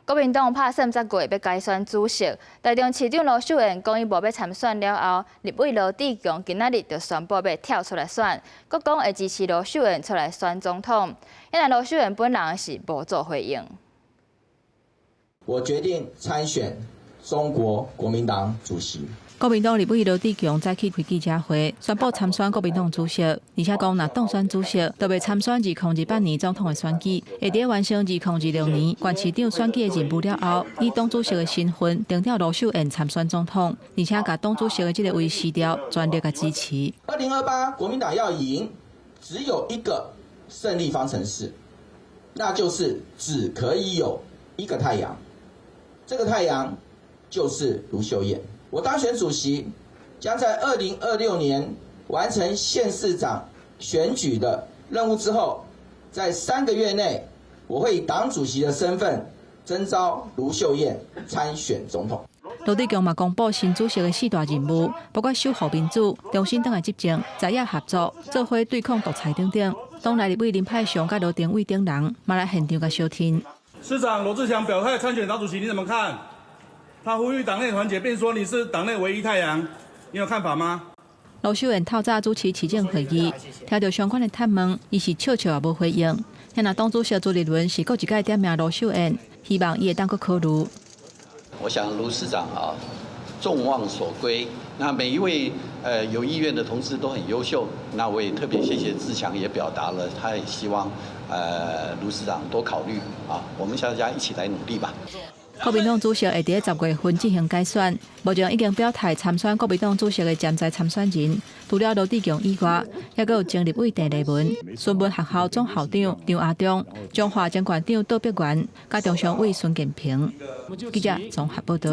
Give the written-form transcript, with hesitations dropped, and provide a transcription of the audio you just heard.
国民党拍30个月要改选主席，台中市长罗秀燕讲伊无要参选了后，立委罗志强今仔日就宣布要跳出来选，佮讲会支持罗秀燕出来选总统。因为罗秀燕本人是无做回应。我决定参选中国国民党主席。 国民党立委罗志强早起开记者会，宣布参选国民党主席，而且讲若当选主席，就要参选2028年总统的选举，会伫完成2026年县市长选举的任务了后，以党主席的身份定调罗秀燕参选总统，而且甲党主席的这个位撕掉，全力的支持。2028国民党要赢，只有一个胜利方程式，那就是只可以有一个太阳，这个太阳就是卢秀燕。 我当选主席，将在2026年完成县市长选举的任务之后，在3个月内，我会以党主席的身份征召卢秀燕参选总统。罗志强嘛公布新主席的4大任务，包括守护民主、重新党的执政、在野合作、做伙对抗独裁等等。党内立委林派雄甲罗定伟等人嘛来现场甲收听。市长罗志强表态参选党主席，你怎么看？ 他呼吁党内团结，并说你是党内唯一太阳，你有看法吗？罗秀燕透早主持市政会议，听到相关的探问，伊是笑笑也无回应。现在党主席朱立伦是各一届点名罗秀燕，希望伊会当阁考虑。我想卢市长众望所归。那每一位有意愿的同志都很优秀。那我也特别谢谢志强，也表达了他也希望卢市长多考虑我们大家一起来努力吧。 国民党主席会伫10月份进行改选，目前已经表态参选国民党主席的潜在参选人，除了罗志强以外，还有前立委郑丽文、孙文学校总校长张阿忠、中华监管长杜碧元，加中常委孙建平。记者综合报道。